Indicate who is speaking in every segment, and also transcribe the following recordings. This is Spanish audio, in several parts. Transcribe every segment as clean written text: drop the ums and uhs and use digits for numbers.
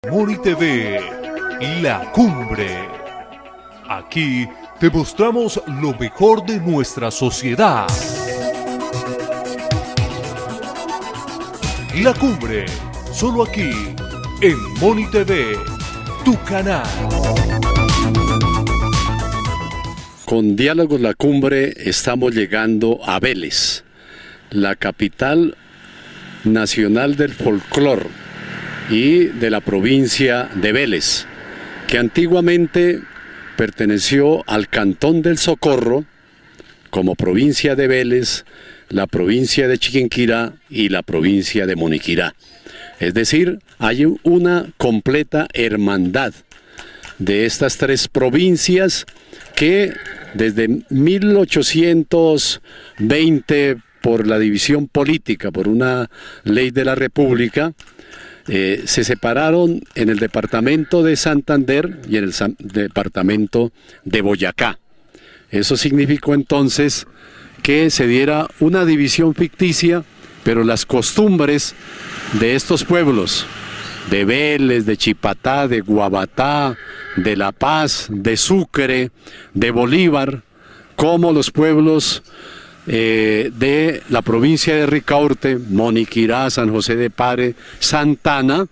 Speaker 1: Moni TV, La Cumbre. Aquí te mostramos lo mejor de nuestra sociedad. La Cumbre, solo aquí, en Moni TV, tu canal.
Speaker 2: Con Diálogos La Cumbre estamos llegando a Vélez, la capital nacional del folclor y de la provincia de Vélez, que antiguamente perteneció al Cantón del Socorro como provincia de Vélez, la provincia de Chiquinquirá y la provincia de Moniquirá. Es decir, hay una completa hermandad de estas tres provincias que desde 1820, por la división política, por una ley de la República, se separaron en el departamento de Santander y en el departamento de Boyacá. Eso significó entonces que se diera una división ficticia, pero las costumbres de estos pueblos, de Vélez, de Chipatá, de Guabatá, de La Paz, de Sucre, de Bolívar, como los pueblos de la provincia de Ricaurte, Moniquirá, San José de Pare, Santana,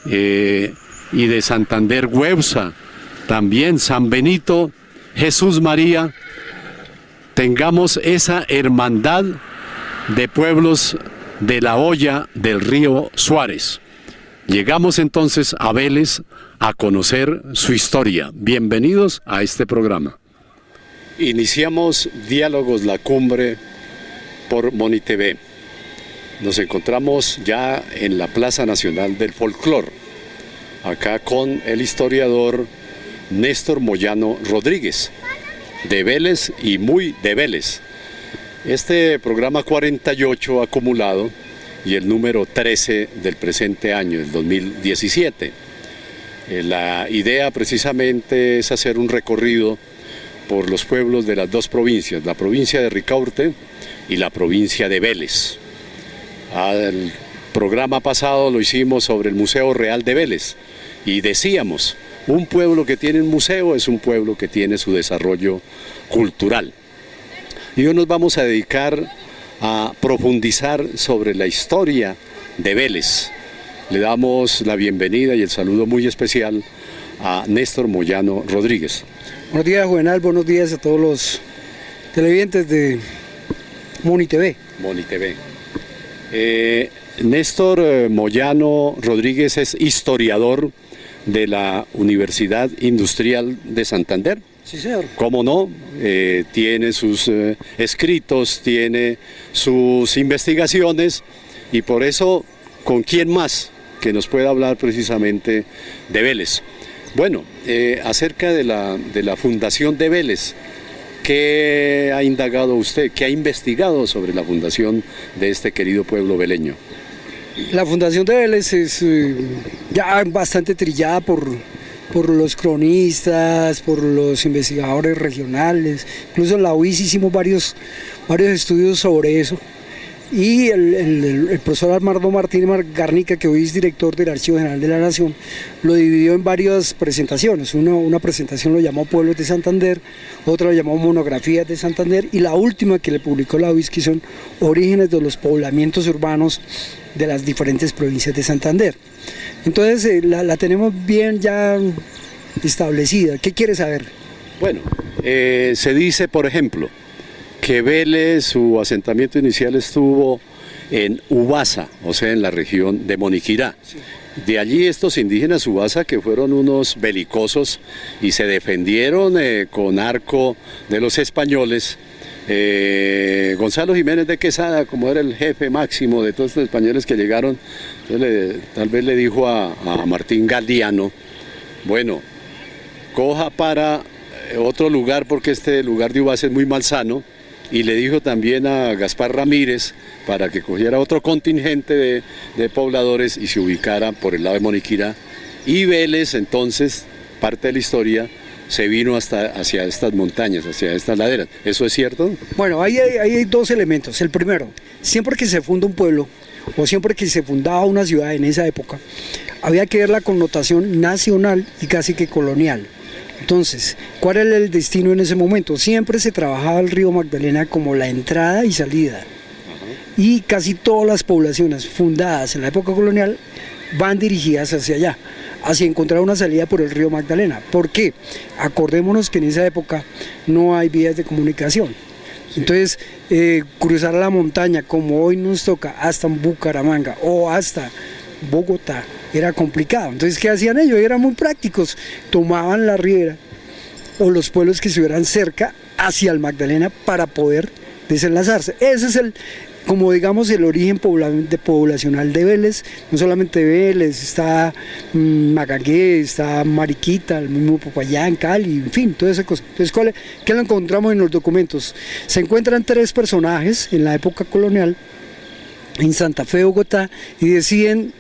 Speaker 2: y de Santander, Güeusa, también San Benito, Jesús María, tengamos esa hermandad de pueblos de la hoya del río Suárez. Llegamos entonces a Vélez a conocer su historia. Bienvenidos a este programa. Iniciamos Diálogos La Cumbre por Moni TV. Nos encontramos ya en la Plaza Nacional del Folclor, acá con el historiador Néstor Moyano Rodríguez, de Vélez y muy de Vélez. Este programa 48 acumulado y el número 13 del presente año, el 2017. La idea precisamente es hacer un recorrido por los pueblos de las dos provincias, la provincia de Ricaurte y la provincia de Vélez. El programa pasado lo hicimos sobre el Museo Real de Vélez y decíamos, un pueblo que tiene un museo es un pueblo que tiene su desarrollo cultural. Y hoy nos vamos a dedicar a profundizar sobre la historia de Vélez. Le damos la bienvenida y el saludo muy especial a Néstor Moyano Rodríguez.
Speaker 3: Buenos días, Juvenal, buenos días a todos los televidentes de Moni TV.
Speaker 2: Moni TV. Néstor Moyano Rodríguez es historiador de la Universidad Industrial de Santander.
Speaker 3: Sí, señor.
Speaker 2: ¿Cómo no? Tiene sus escritos, tiene sus investigaciones y por eso, ¿con quién más que nos pueda hablar precisamente de Vélez? Bueno, acerca de la fundación de Vélez, ¿qué ha indagado usted, qué ha investigado sobre la fundación de este querido pueblo veleño?
Speaker 3: La fundación de Vélez es ya bastante trillada por los cronistas, por los investigadores regionales, incluso en la UIS hicimos varios estudios sobre eso. Y el profesor Armando Martínez Garnica, que hoy es director del Archivo General de la Nación, lo dividió en varias presentaciones. Una presentación lo llamó Pueblos de Santander, otra lo llamó Monografías de Santander, y la última que le publicó la UIS, que son Orígenes de los poblamientos urbanos de las diferentes provincias de Santander. Entonces la tenemos bien ya establecida. ¿Qué quiere saber?
Speaker 2: Bueno, se dice, por ejemplo, que Vélez, su asentamiento inicial estuvo en Ubasa, o sea, en la región de Moniquirá. Sí. De allí estos indígenas Ubasa, que fueron unos belicosos y se defendieron con arco de los españoles. Gonzalo Jiménez de Quesada, como era el jefe máximo de todos estos españoles que llegaron, tal vez le dijo a Martín Galdiano, bueno, coja para otro lugar porque este lugar de Ubasa es muy malsano. Y le dijo también a Gaspar Ramírez para que cogiera otro contingente de pobladores y se ubicara por el lado de Moniquirá. Y Vélez, entonces, parte de la historia, se vino hacia estas montañas, hacia estas laderas. ¿Eso es cierto?
Speaker 3: Bueno, ahí hay dos elementos. El primero, siempre que se funda un pueblo, o siempre que se fundaba una ciudad en esa época, había que ver la connotación nacional y casi que colonial. Entonces, ¿cuál era el destino en ese momento? Siempre se trabajaba el río Magdalena como la entrada y salida. Y casi todas las poblaciones fundadas en la época colonial van dirigidas hacia allá, hacia encontrar una salida por el río Magdalena. ¿Por qué? Acordémonos que en esa época no hay vías de comunicación. Entonces, cruzar la montaña como hoy nos toca hasta Bucaramanga o hasta Bogotá era complicado. Entonces, ¿qué hacían ellos? Eran muy prácticos. Tomaban la ribera o los pueblos que estuvieran cerca hacia el Magdalena para poder desenlazarse. Ese es como digamos el origen poblacional de Vélez. No solamente Vélez, está Magagué, está Mariquita, el mismo Popayán, Cali, en fin, toda esa cosa. Entonces, ¿qué lo encontramos en los documentos? Se encuentran 3 personajes en la época colonial en Santa Fe, Bogotá, y deciden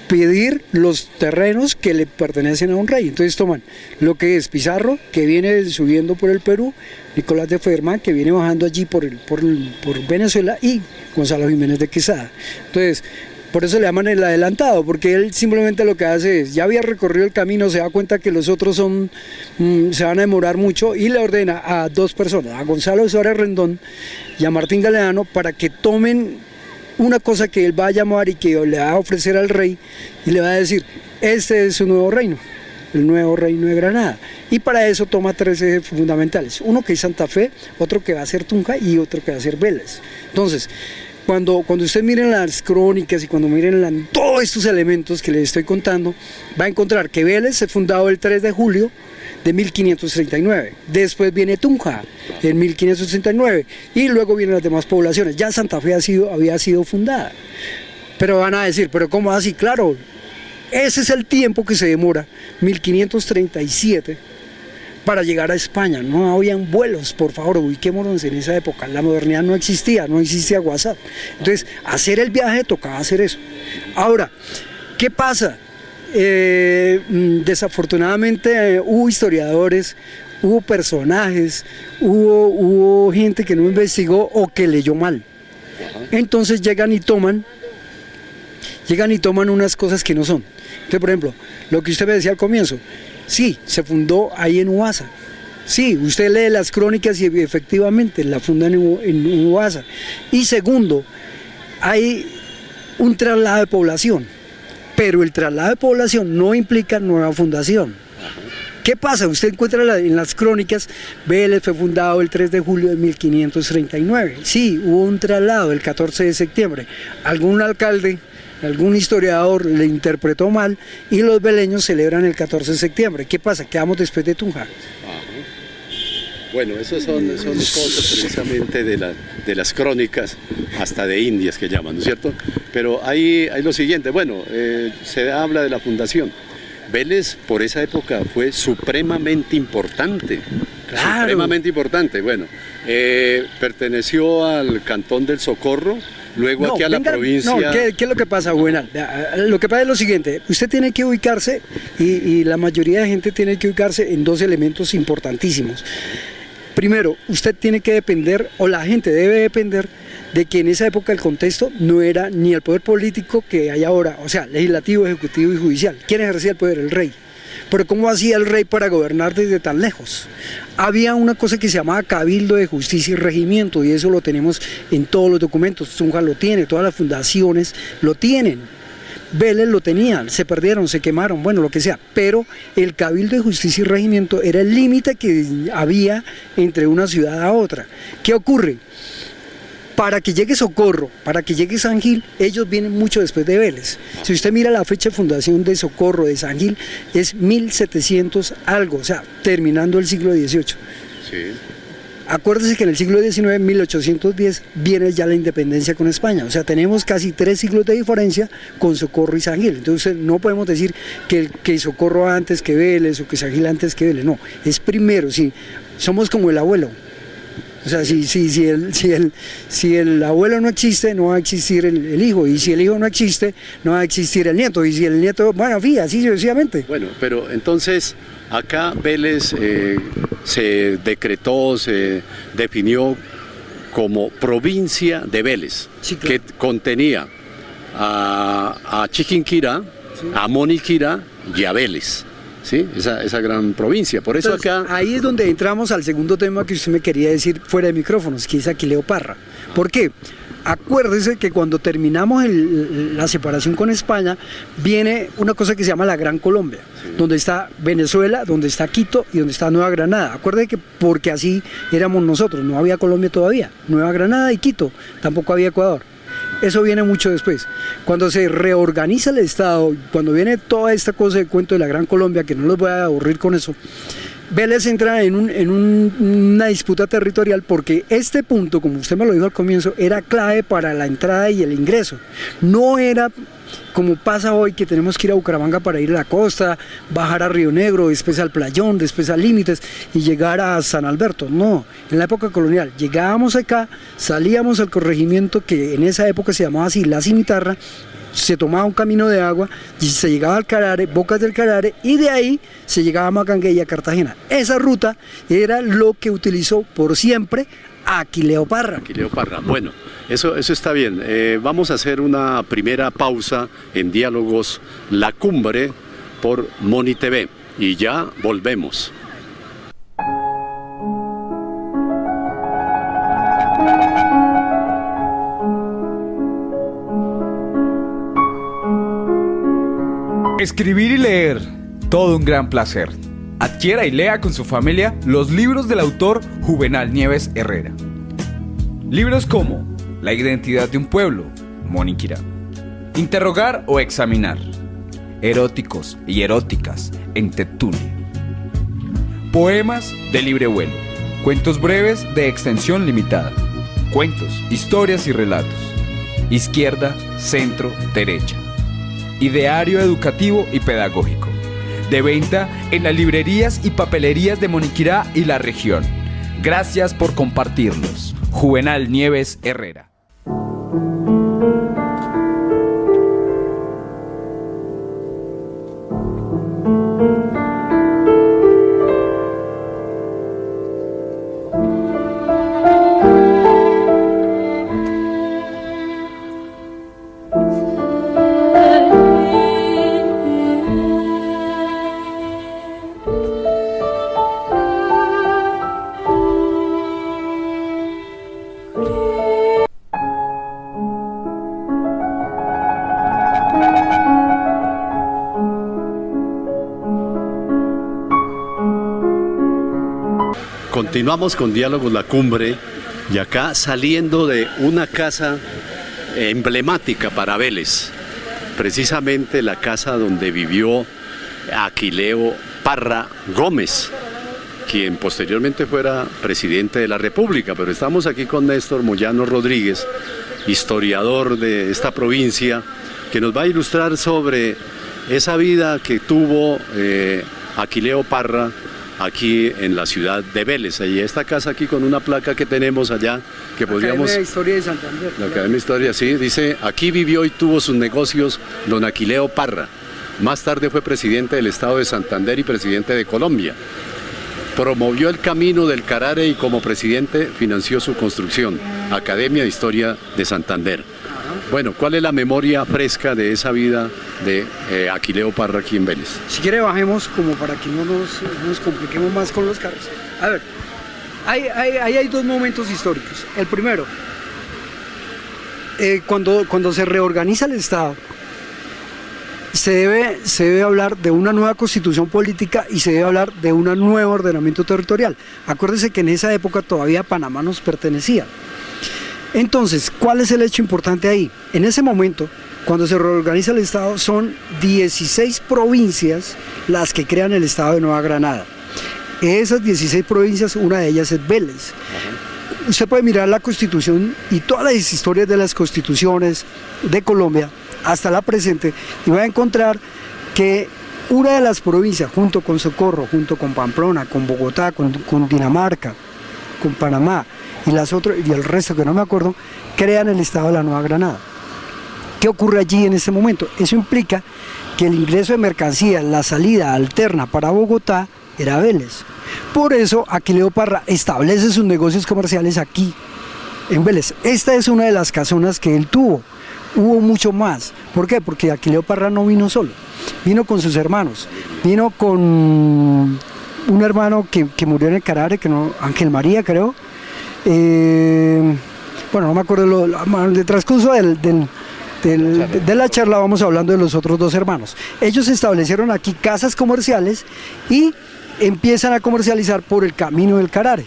Speaker 3: pedir los terrenos que le pertenecen a un rey. Entonces toman lo que es Pizarro, que viene subiendo por el Perú, Nicolás de Fermán, que viene bajando allí por Venezuela, y Gonzalo Jiménez de Quesada. Entonces, por eso le llaman el adelantado, porque él simplemente lo que hace es, ya había recorrido el camino, se da cuenta que los otros se van a demorar mucho, y le ordena a 2 personas, a Gonzalo Suárez Rendón y a Martín Galeano, para que tomen una cosa que él va a llamar y que le va a ofrecer al rey, y le va a decir, este es su nuevo reino, el nuevo reino de Granada. Y para eso toma 3 ejes fundamentales, uno que es Santa Fe, otro que va a ser Tunja y otro que va a ser Vélez. Entonces, cuando usted miren las crónicas y cuando miren todos estos elementos que les estoy contando, va a encontrar que Vélez se fundó el 3 de julio de 1539, después viene Tunja en 1539 y luego vienen las demás poblaciones. Ya Santa Fe había sido fundada, pero van a decir, pero ¿cómo así? Claro, ese es el tiempo que se demora, 1537, para llegar a España. No habían vuelos, por favor, ubiquémonos en esa época, la modernidad no existía WhatsApp, entonces hacer el viaje tocaba hacer eso. Ahora, ¿qué pasa? Desafortunadamente hubo historiadores, hubo personajes, hubo gente que no investigó o que leyó mal. Entonces llegan y toman unas cosas que no son. Entonces, por ejemplo, lo que usted me decía al comienzo, sí, se fundó ahí en Ubaza. Sí, usted lee las crónicas y efectivamente la fundan en Ubaza. Y segundo, hay un traslado de población. Pero el traslado de población no implica nueva fundación. ¿Qué pasa? Usted encuentra en las crónicas, Vélez fue fundado el 3 de julio de 1539. Sí, hubo un traslado el 14 de septiembre. Algún alcalde, algún historiador le interpretó mal y los veleños celebran el 14 de septiembre. ¿Qué pasa? Quedamos después de Tunja.
Speaker 2: Bueno, esas son cosas precisamente de las crónicas, hasta de indias que llaman, ¿no es cierto? Pero hay lo siguiente, bueno, se habla de la fundación. Vélez por esa época fue supremamente importante,
Speaker 3: claro.
Speaker 2: Supremamente importante. Bueno, perteneció al Cantón del Socorro, luego aquí a la provincia...
Speaker 3: No, ¿qué es lo que pasa, Buena? Lo que pasa es lo siguiente, usted tiene que ubicarse, y la mayoría de gente tiene que ubicarse en 2 elementos importantísimos. Primero, usted tiene que depender, o la gente debe depender, de que en esa época el contexto no era ni el poder político que hay ahora, o sea, legislativo, ejecutivo y judicial. ¿Quién ejercía el poder? El rey. Pero ¿cómo hacía el rey para gobernar desde tan lejos? Había una cosa que se llamaba Cabildo de Justicia y Regimiento, y eso lo tenemos en todos los documentos. Tunja lo tiene, todas las fundaciones lo tienen. Vélez lo tenían, se perdieron, se quemaron, bueno, lo que sea, pero el Cabildo de Justicia y Regimiento era el límite que había entre una ciudad a otra. ¿Qué ocurre? Para que llegue Socorro, para que llegue San Gil, ellos vienen mucho después de Vélez. Si usted mira la fecha de fundación de Socorro, de San Gil, es 1700 algo, o sea, terminando el siglo XVIII.
Speaker 2: Sí.
Speaker 3: Acuérdese que en el siglo XIX, en 1810, viene ya la independencia con España. O sea, tenemos casi 3 siglos de diferencia con Socorro y San Gil. Entonces no podemos decir que Socorro antes que Vélez o que San Gil antes que Vélez. No, es primero, sí. Somos como el abuelo. O sea, si el abuelo no existe, no va a existir el hijo. Y si el hijo no existe, no va a existir el nieto. Y si el nieto, bueno, fíjate, así sucesivamente.
Speaker 2: Bueno, pero entonces acá Vélez se decretó, se definió como provincia de Vélez, sí, claro, que contenía a Chiquinquirá, a Moniquirá y a Vélez. ¿Sí? Esa gran provincia. Por eso
Speaker 3: Entonces,
Speaker 2: acá...
Speaker 3: ahí es donde entramos al segundo tema que usted me quería decir fuera de micrófonos, que es Aquileo Parra. ¿Por qué? Acuérdese que cuando terminamos la separación con España, viene una cosa que se llama la Gran Colombia, donde está Venezuela, donde está Quito y donde está Nueva Granada. Acuérdese que porque así éramos nosotros, no había Colombia todavía, Nueva Granada y Quito, tampoco había Ecuador. Eso viene mucho después. Cuando se reorganiza el Estado, cuando viene toda esta cosa de cuento de la Gran Colombia, que no los voy a aburrir con eso, Vélez entra en una disputa territorial porque este punto, como usted me lo dijo al comienzo, era clave para la entrada y el ingreso. No era como pasa hoy, que tenemos que ir a Bucaramanga para ir a la costa, bajar a Río Negro, después al Playón, después a Límites y llegar a San Alberto. No, en la época colonial llegábamos acá, salíamos al corregimiento que en esa época se llamaba así, La Cimitarra, se tomaba un camino de agua y se llegaba al Carare, Bocas del Carare, y de ahí se llegaba a Macangué y a Cartagena. Esa ruta era lo que utilizó por siempre Aquileo Parra.
Speaker 2: Aquileo Parra, bueno, eso está bien. Vamos a hacer una primera pausa en Diálogos La Cumbre por Moni TV y ya volvemos.
Speaker 4: Escribir y leer, todo un gran placer. Adquiera y lea con su familia los libros del autor Juvenal Nieves Herrera. Libros como La identidad de un pueblo, Moniquirá. Interrogar o examinar. Eróticos y eróticas en Tetuli. Poemas de libre vuelo. Cuentos breves de extensión limitada. Cuentos, historias y relatos. Izquierda, centro, derecha. Ideario educativo y pedagógico. De venta en las librerías y papelerías de Moniquirá y la región. Gracias por compartirlos. Juvenal Nieves Herrera.
Speaker 2: Continuamos con Diálogos La Cumbre y acá saliendo de una casa emblemática para Vélez, precisamente la casa donde vivió Aquileo Parra Gómez, quien posteriormente fuera presidente de la República, pero estamos aquí con Néstor Moyano Rodríguez, historiador de esta provincia, que nos va a ilustrar sobre esa vida que tuvo Aquileo Parra aquí en la ciudad de Vélez. Y esta casa aquí con una placa que tenemos allá, que podríamos...
Speaker 3: Academia de Historia de Santander.
Speaker 2: La Academia de Historia, sí, dice, aquí vivió y tuvo sus negocios don Aquileo Parra. Más tarde fue presidente del estado de Santander y presidente de Colombia. Promovió el camino del Carare y como presidente financió su construcción. Academia de Historia de Santander. Bueno, ¿cuál es la memoria fresca de esa vida de Aquileo Parra aquí en Vélez?
Speaker 3: Si quiere bajemos como para que no nos compliquemos más con los carros. A ver, hay dos momentos históricos. El primero, cuando se reorganiza el Estado, se debe hablar de una nueva constitución política y se debe hablar de un nuevo ordenamiento territorial. Acuérdese que en esa época todavía Panamá nos pertenecía. Entonces, ¿cuál es el hecho importante ahí? En ese momento, cuando se reorganiza el Estado, son 16 provincias las que crean el Estado de Nueva Granada. Esas 16 provincias, una de ellas es Vélez. Usted puede mirar la Constitución y todas las historias de las constituciones de Colombia hasta la presente y va a encontrar que una de las provincias, junto con Socorro, junto con Pamplona, con Bogotá, con Dinamarca, con Panamá y las otras y el resto que no me acuerdo, crean el Estado de la Nueva Granada. ¿Qué ocurre allí en este momento? Eso implica que el ingreso de mercancías, la salida alterna para Bogotá era Vélez. Por eso Aquileo Parra establece sus negocios comerciales aquí, en Vélez. Esta es una de las casonas que él tuvo. hubo mucho más. ¿Por qué? Porque Aquileo Parra no vino solo, vino con sus hermanos, vino con un hermano que murió en el Carare, que no, Ángel María creo, bueno, no me acuerdo, el transcurso de la charla vamos hablando de los otros dos hermanos. Ellos establecieron aquí casas comerciales y empiezan a comercializar por el camino del Carare.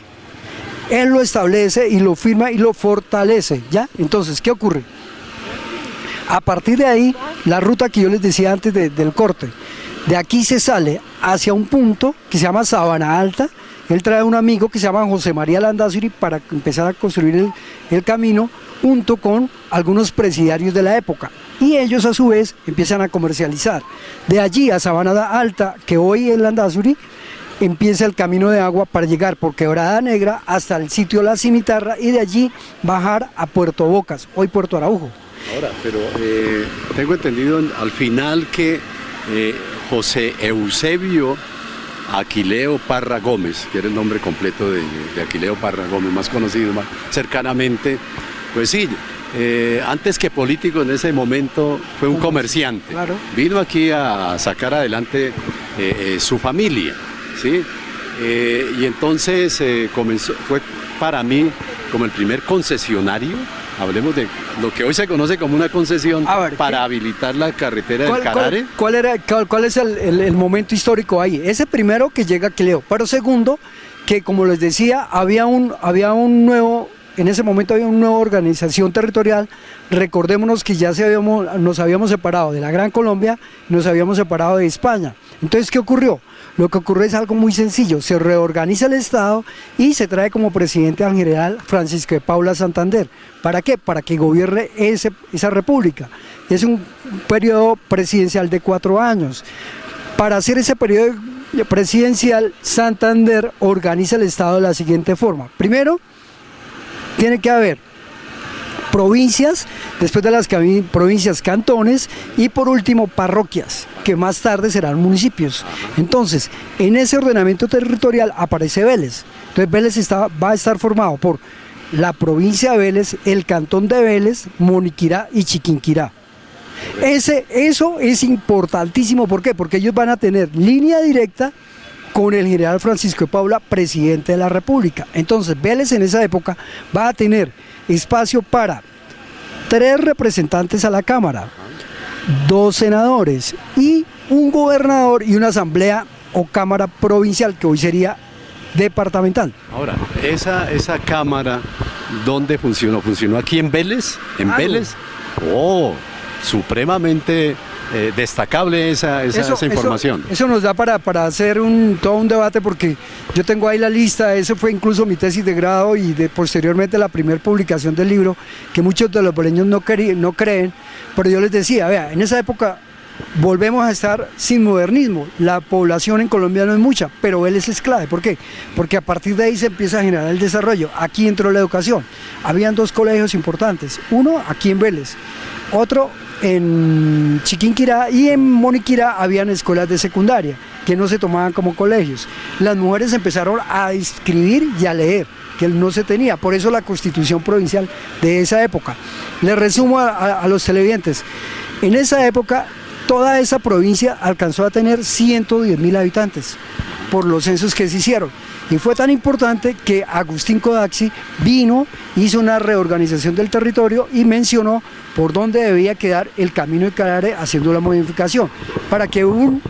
Speaker 3: Él lo establece y lo firma y lo fortalece, ¿ya? Entonces, ¿qué ocurre? A partir de ahí, la ruta que yo les decía antes del corte, de aquí se sale hacia un punto que se llama Sabana Alta. Él trae a un amigo que se llama José María Landázuri para empezar a construir el camino, junto con algunos presidiarios de la época, y ellos a su vez empiezan a comercializar. De allí a Sabana Alta, que hoy es Landázuri, empieza el camino de agua para llegar por Quebrada Negra hasta el sitio La Cimitarra y de allí bajar a Puerto Bocas, hoy Puerto Araujo.
Speaker 2: Ahora, pero tengo entendido al final que José Eusebio Aquileo Parra Gómez, que era el nombre completo de Aquileo Parra Gómez, más conocido más cercanamente, pues sí, antes que político en ese momento fue un comerciante.
Speaker 3: Claro.
Speaker 2: Vino aquí a sacar adelante su familia, ¿sí? Y entonces fue para mí como el primer concesionario, hablemos de lo que hoy se conoce como una concesión, para habilitar la carretera del Carare.
Speaker 3: ¿Cuál es el momento histórico ahí? Ese primero que llega Aquileo, pero segundo, que como les decía, había un nuevo... En ese momento había una nueva organización territorial. Recordémonos que ya nos habíamos separado de la Gran Colombia, nos habíamos separado de España. Entonces, ¿qué ocurrió? Lo que ocurre es algo muy sencillo, se reorganiza el Estado y se trae como presidente al general Francisco de Paula Santander. ¿Para qué? Para que gobierne esa república. Es un periodo presidencial de 4 años. Para hacer ese periodo presidencial, Santander organiza el Estado de la siguiente forma. Primero, tiene que haber provincias, después de las provincias, cantones, y por último parroquias, que más tarde serán municipios. Entonces, en ese ordenamiento territorial aparece Vélez. Entonces Vélez va a estar formado por la provincia de Vélez, el cantón de Vélez, Moniquirá y Chiquinquirá. Eso es importantísimo. ¿Por qué? Porque ellos van a tener línea directa con el general Francisco de Paula, presidente de la República. Entonces Vélez en esa época va a tener espacio para 3 representantes a la Cámara, 2 senadores y un gobernador y una asamblea o Cámara provincial, que hoy sería departamental.
Speaker 2: Ahora, esa Cámara, ¿dónde funcionó? ¿Funcionó aquí en Vélez? ¿En Vélez? Oh, supremamente destacable esa información.
Speaker 3: Eso nos da para hacer todo un debate, porque yo tengo ahí la lista. Eso fue incluso mi tesis de grado y posteriormente la primera publicación del libro, que muchos de los boleños no creen, pero yo les decía, vea, en esa época volvemos a estar sin modernismo. La población en Colombia no es mucha, pero Vélez es clave. ¿Por qué? Porque a partir de ahí se empieza a generar el desarrollo. Aquí entró la educación. Habían 2 colegios importantes, uno aquí en Vélez, otro en Chiquinquirá, y en Moniquirá habían escuelas de secundaria que no se tomaban como colegios. Las mujeres empezaron a escribir y a leer, que no se tenía, por eso la constitución provincial de esa época. Les resumo a los televidentes, en esa época toda esa provincia alcanzó a tener 110.000 habitantes por los censos que se hicieron. Y fue tan importante que Agustín Codaxi vino, hizo una reorganización del territorio y mencionó por dónde debía quedar el camino de Carare, haciendo la modificación, para que un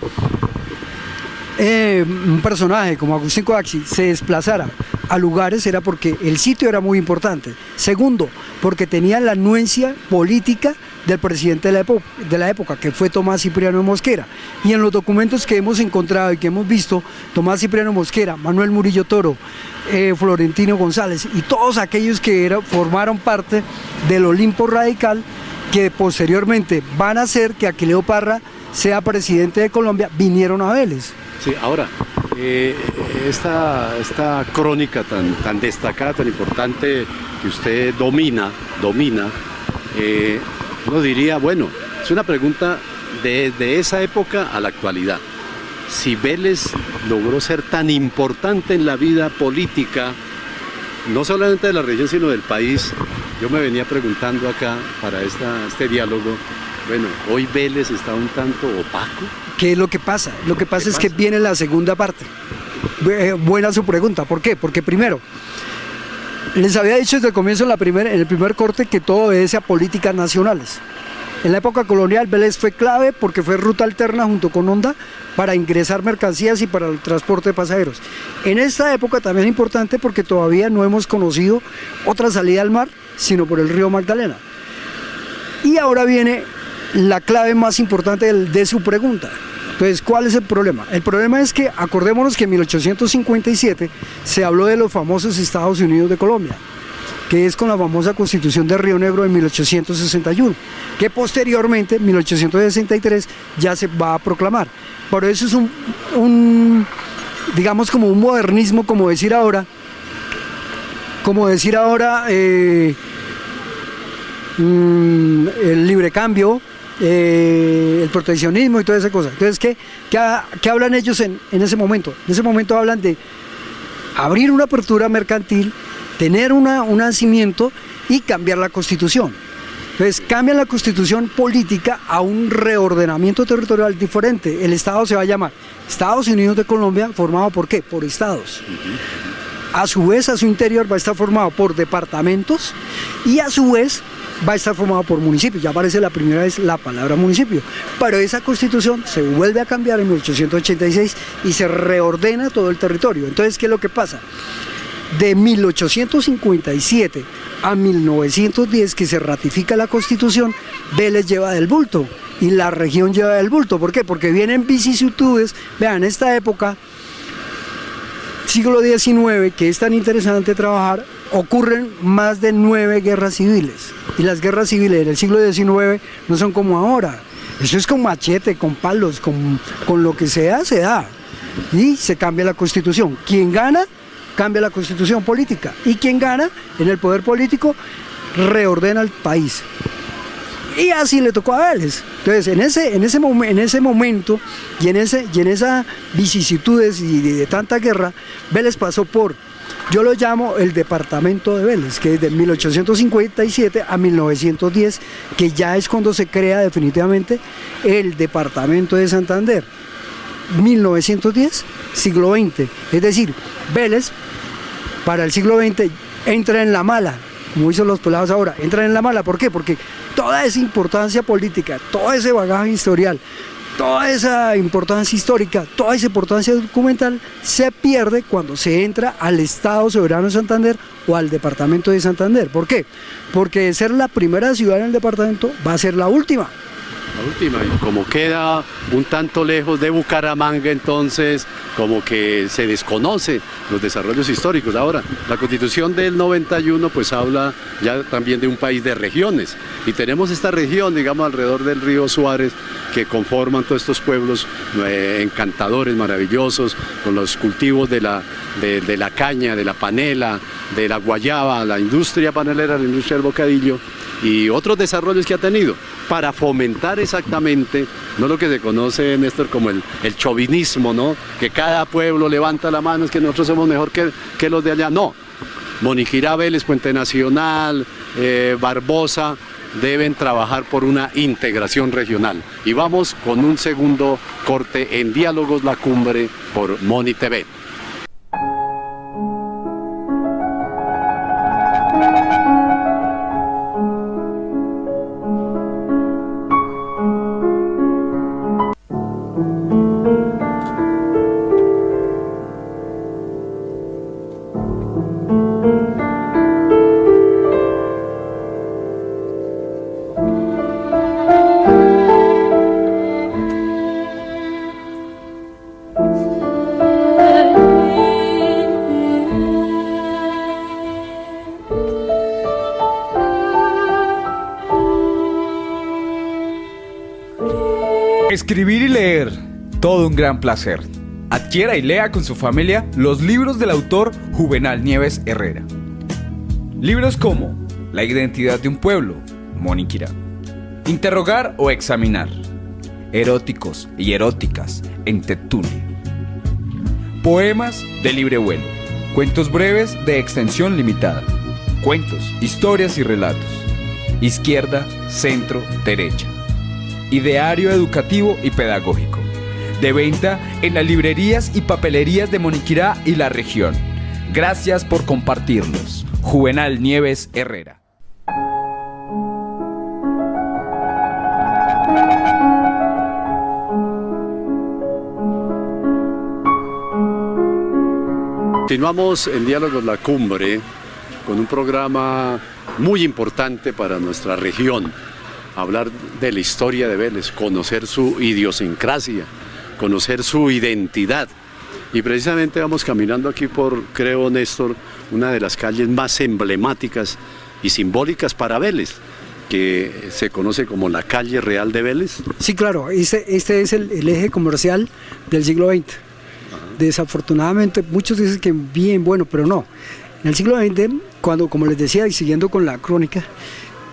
Speaker 3: personaje como Agustín Codaxi se desplazara a lugares, era porque el sitio era muy importante. Segundo, porque tenía la anuencia política del presidente de la época, que fue Tomás Cipriano Mosquera. Y en los documentos que hemos encontrado y que hemos visto, Tomás Cipriano Mosquera, Manuel Murillo Toro, Florentino González y todos aquellos que formaron parte del Olimpo radical, que posteriormente van a hacer que Aquileo Parra sea presidente de Colombia, vinieron a Vélez.
Speaker 2: Sí, ahora, esta crónica tan destacada, tan importante, que usted domina, uno diría, bueno, es una pregunta de esa época a la actualidad. Si Vélez logró ser tan importante en la vida política, no solamente de la región, sino del país, yo me venía preguntando acá para este diálogo, bueno, hoy Vélez está un tanto opaco.
Speaker 3: ¿Qué es lo que pasa? Lo que pasa es que viene la segunda parte. Buena su pregunta. ¿Por qué? Porque primero, les había dicho desde el comienzo en el primer corte que todo obedece a políticas nacionales. En la época colonial Vélez fue clave porque fue ruta alterna junto con Honda para ingresar mercancías y para el transporte de pasajeros. En esta época también es importante porque todavía no hemos conocido otra salida al mar sino por el río Magdalena. Y ahora viene la clave más importante de su pregunta. Entonces, ¿cuál es el problema? El problema es que, acordémonos que en 1857 se habló de los famosos Estados Unidos de Colombia, que es con la famosa Constitución de Río Negro de 1861, que posteriormente, en 1863, ya se va a proclamar. Por eso es digamos, como un modernismo, como decir ahora, el libre cambio, el proteccionismo y toda esa cosa. Entonces, ¿qué hablan ellos en ese momento? En ese momento hablan de abrir una apertura mercantil, tener un nacimiento y cambiar la Constitución. Entonces, cambian la Constitución política a un reordenamiento territorial diferente. El Estado se va a llamar Estados Unidos de Colombia, formado ¿por qué? Por estados. A su vez, a su interior va a estar formado por departamentos y a su vez va a estar formado por municipios. Ya aparece la primera vez la palabra municipio, pero esa Constitución se vuelve a cambiar en 1886 y se reordena todo el territorio. Entonces, ¿qué es lo que pasa? De 1857 a 1910, que se ratifica la Constitución, Vélez lleva del bulto y la región lleva del bulto. ¿Por qué? Porque vienen vicisitudes. Vean, en esta época, siglo XIX, que es tan interesante trabajar, ocurren más de 9 guerras civiles. Y las guerras civiles del siglo XIX no son como ahora. Eso es con machete, con palos, con lo que sea, se da. Y se cambia la Constitución. Quien gana, cambia la Constitución política. Y quien gana en el poder político, reordena el país. Y así le tocó a Vélez. Entonces, en ese momento y en esas vicisitudes y de tanta guerra, Vélez pasó por, yo lo llamo el departamento de Vélez, que es de 1857 a 1910, que ya es cuando se crea definitivamente el departamento de Santander. 1910, siglo XX. Es decir, Vélez, para el siglo XX, entra en la mala, como dicen los pelados ahora, entra en la mala. ¿Por qué? Porque toda esa importancia política, todo ese bagaje historial, toda esa importancia histórica, toda esa importancia documental se pierde cuando se entra al Estado Soberano de Santander o al departamento de Santander. ¿Por qué? Porque de ser la primera ciudad en el departamento va a ser la última.
Speaker 2: La última, y como queda un tanto lejos de Bucaramanga, entonces como que se desconoce los desarrollos históricos. Ahora, la Constitución del 91 pues habla ya también de un país de regiones, y tenemos esta región, digamos, alrededor del río Suárez, que conforman todos estos pueblos encantadores, maravillosos, con los cultivos de la caña, de la panela, de la guayaba, la industria panelera, la industria del bocadillo, y otros desarrollos que ha tenido, para fomentar exactamente, no lo que se conoce, Néstor, como el chauvinismo, ¿no? Que cada pueblo levanta la mano, es que nosotros somos mejor que los de allá. No, Moniquirá, Vélez, Puente Nacional, Barbosa, deben trabajar por una integración regional. Y vamos con un segundo corte en Diálogos La Cumbre por Moni TV.
Speaker 4: Escribir y leer, todo un gran placer. Adquiera y lea con su familia los libros del autor Juvenal Nieves Herrera. Libros como La identidad de un pueblo, Moniquirá. Interrogar o examinar. Eróticos y eróticas en Tetule. Poemas de libre vuelo. Cuentos breves de extensión limitada. Cuentos, historias y relatos. Izquierda, centro, derecha. Ideario educativo y pedagógico. De venta en las librerías y papelerías de Moniquirá y la región. Gracias por compartirlos. Juvenal Nieves Herrera.
Speaker 2: Continuamos en Diálogos La Cumbre con un programa muy importante para nuestra región. Hablar de la historia de Vélez, conocer su idiosincrasia, conocer su identidad. Y precisamente vamos caminando aquí por, creo, Néstor, una de las calles más emblemáticas y simbólicas para Vélez, que se conoce como la calle Real de Vélez.
Speaker 3: Sí, claro, este es el eje comercial del siglo XX. Desafortunadamente, muchos dicen que bien bueno, pero no. En el siglo XX, cuando, como les decía, y siguiendo con la crónica,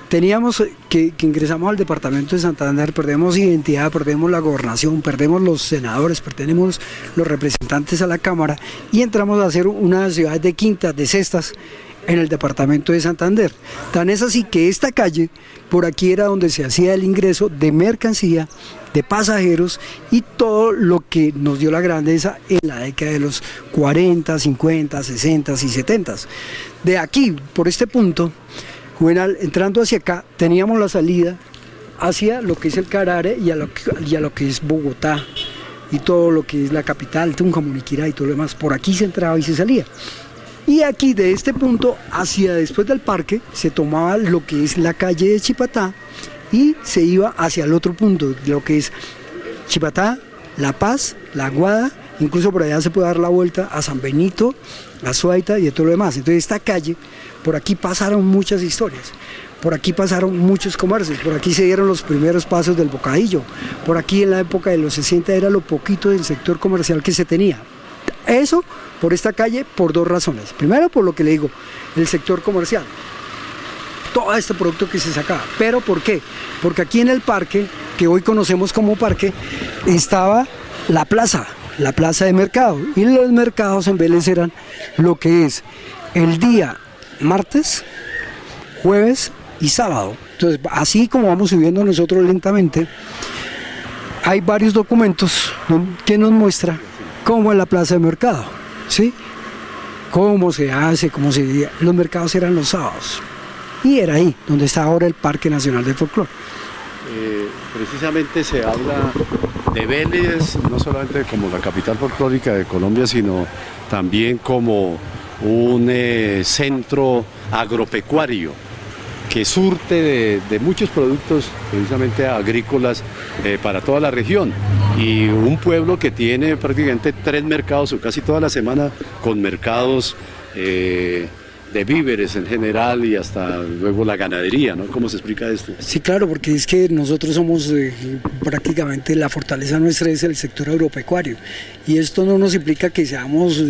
Speaker 3: teníamos que ingresamos al departamento de Santander, perdemos identidad, perdemos la gobernación, perdemos los senadores, perdemos los representantes a la Cámara y entramos a ser una ciudad de quintas, de cestas en el departamento de Santander. Tan es así que esta calle, por aquí era donde se hacía el ingreso de mercancía, de pasajeros y todo lo que nos dio la grandeza en la década de los 40, 50, 60 y 70. De aquí, por este punto, Juvenal, entrando hacia acá, teníamos la salida hacia lo que es el Carare y a lo que es Bogotá y todo lo que es la capital, Tunja, Moniquirá y todo lo demás. Por aquí se entraba y se salía. Y aquí, de este punto, hacia después del parque, se tomaba lo que es la calle de Chipatá y se iba hacia el otro punto, lo que es Chipatá, La Paz, La Aguada, incluso por allá se puede dar la vuelta a San Benito, a Suaita y de todo lo demás. Entonces esta calle, por aquí pasaron muchas historias, por aquí pasaron muchos comercios, por aquí se dieron los primeros pasos del bocadillo, por aquí en la época de los 60 era lo poquito del sector comercial que se tenía. Eso por esta calle por dos razones. Primero, por lo que le digo, el sector comercial, todo este producto que se sacaba. ¿Pero por qué? Porque aquí en el parque, que hoy conocemos como parque, estaba la plaza de mercado. Y los mercados en Vélez eran lo que es el día martes, jueves y sábado. Entonces, así como vamos subiendo nosotros lentamente, hay varios documentos que nos muestran cómo es la plaza de mercado, ¿sí? Cómo se hace, los mercados eran los sábados. Y era ahí, donde está ahora el Parque Nacional de Folclore.
Speaker 2: Precisamente se habla de Vélez, no solamente como la capital folclórica de Colombia, sino también como un centro agropecuario que surte de muchos productos precisamente agrícolas para toda la región, y un pueblo que tiene prácticamente 3 mercados o casi toda la semana, con mercados de víveres en general y hasta luego la ganadería, ¿no? ¿Cómo se explica esto?
Speaker 3: Sí, claro, porque es que nosotros somos prácticamente, la fortaleza nuestra es el sector agropecuario, y esto no nos implica que seamos